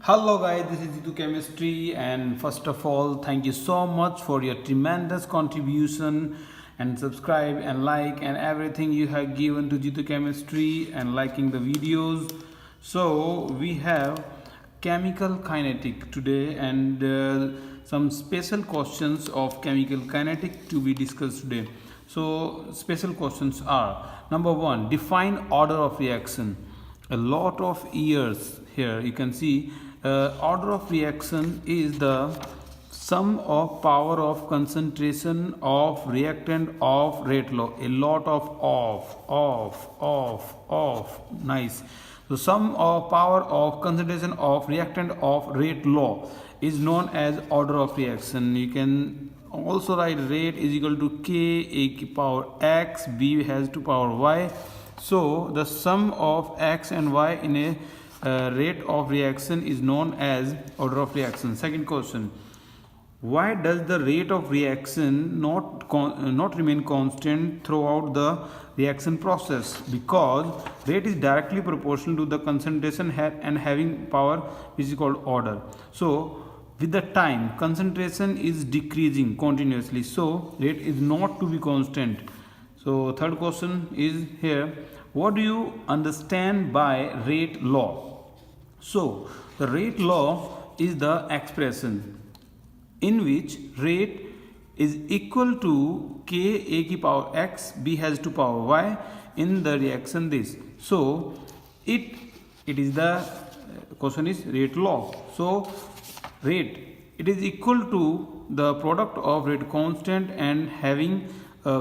Hello guys, this is Jitu Chemistry, and first of all thank you so much for your tremendous contribution and subscribe and like and everything you have given to Jitu Chemistry and liking the videos. So we have chemical kinetic today and some special questions of chemical kinetic to be discussed today. So special questions are: number 1, define order of reaction. A lot of years here you can see order of reaction is the sum of power of concentration of reactant of rate law. A lot of nice. So sum of power of concentration of reactant of rate law is known as order of reaction. You can also write rate is equal to k a to power x, b has to power y. So the sum of x and y in a rate of reaction is known as order of reaction. Second question: why does the rate of reaction not remain constant throughout the reaction process? Because rate is directly proportional to the concentration and having power, which is called order. So with the time, concentration is decreasing continuously, so rate is not to be constant. So third question is here: what do you understand by rate law? So the rate law is the expression in which rate is equal to k a की power x, b has to power y in the reaction this. So it is the question is rate law. So rate, it is equal to the product of rate constant and having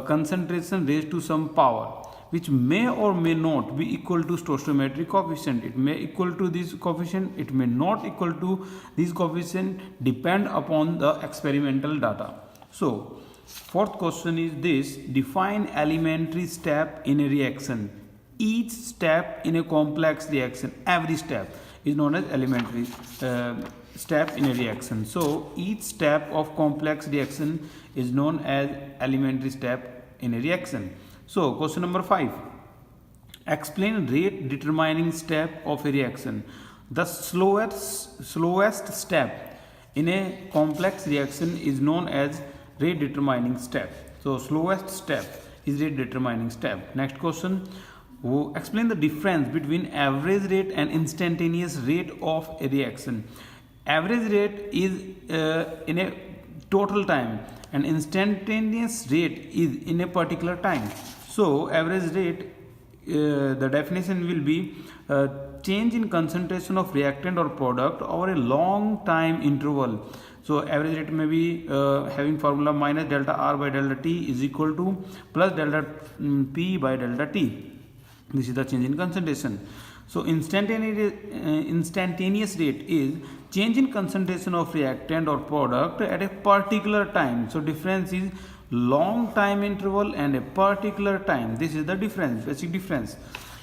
concentration raised to some power, which may or may not be equal to stoichiometric coefficient. It may equal to this coefficient, it may not equal to this coefficient, depend upon the experimental data. So fourth question is this: define elementary step in a reaction. Each step in a complex reaction, every step is known as elementary step in a reaction. So each step of complex reaction is known as elementary step in a reaction. So question number 5, explain rate determining step of a reaction. The slowest step in a complex reaction is known as rate determining step. So slowest step is rate determining step. Next question, explain the difference between average rate and instantaneous rate of a reaction. Average rate is in a total time and instantaneous rate is in a particular time. So average rate, the definition will be change in concentration of reactant or product over a long time interval. So average rate may be having formula minus delta R by delta T is equal to plus delta P by delta T. This is the change in concentration. So instantaneous rate is change in concentration of reactant or product at a particular time. So difference is long time interval and a particular time. This is the difference, basic difference.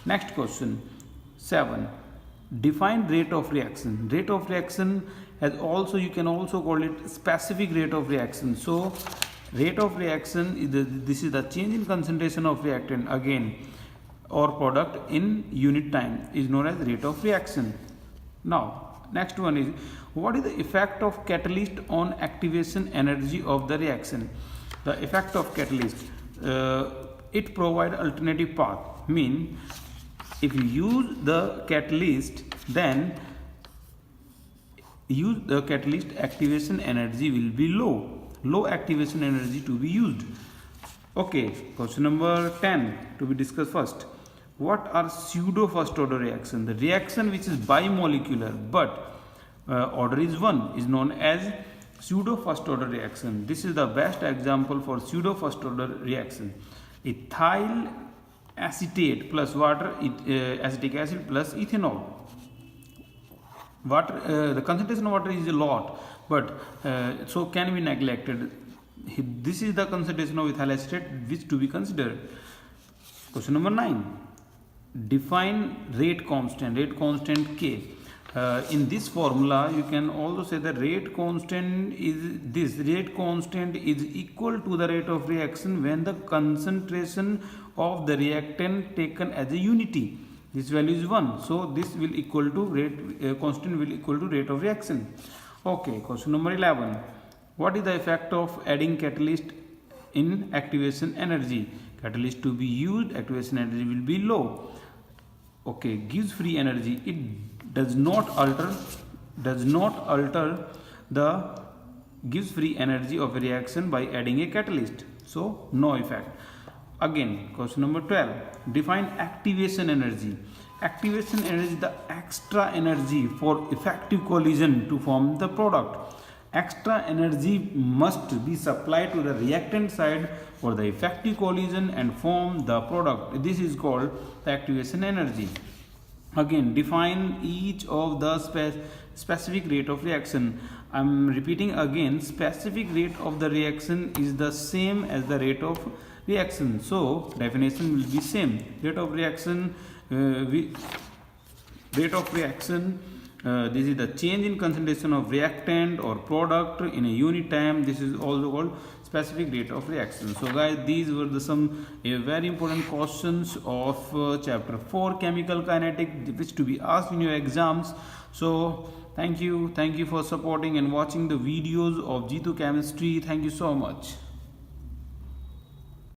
Next question 7, define rate of reaction. Rate of reaction has also, you can also call it specific rate of reaction. So rate of reaction is this is the change in concentration of reactant again or product in unit time is known as rate of reaction. Now next one is, what is the effect of catalyst on activation energy of the reaction? The effect of catalyst, it provides alternative path. Mean if you use the catalyst, then use the catalyst, activation energy will be low activation energy to be used. Okay, question number 10 to be discussed first. What are pseudo first order reaction? The reaction which is bimolecular but order is 1 is known as pseudo first order reaction. This is the best example for pseudo first order reaction. Ethyl acetate plus water, acetic acid plus ethanol. Water, the concentration of water is a lot, but so can be neglected. This is the concentration of ethyl acetate which to be considered. Question number 9, define rate constant. Rate constant K. In this formula you can also say the rate constant is this. Rate constant is equal to the rate of reaction when the concentration of the reactant taken as a unity. This value is 1. So this will equal to rate, constant will equal to rate of reaction. Okay, question number 11. What is the effect of adding catalyst in activation energy? Catalyst to be used, activation energy will be low. Okay, gives free energy. It does not alter the gives free energy of a reaction by adding a catalyst. So no effect. Again, question number 12. Define activation energy. Activation energy is the extra energy for effective collision to form the product. Extra energy must be supplied to the reactant side for the effective collision and form the product. This is called the activation energy. Again, define each of the specific rate of reaction. I am repeating again, specific rate of the reaction is the same as the rate of reaction. So definition will be same. Rate of reaction, this is the change in concentration of reactant or product in a unit time. This is also called specific rate of reaction. So guys, these were some very important questions of chapter 4 chemical kinetic, which to be asked in your exams. So thank you for supporting and watching the videos of G2 chemistry. Thank you so much.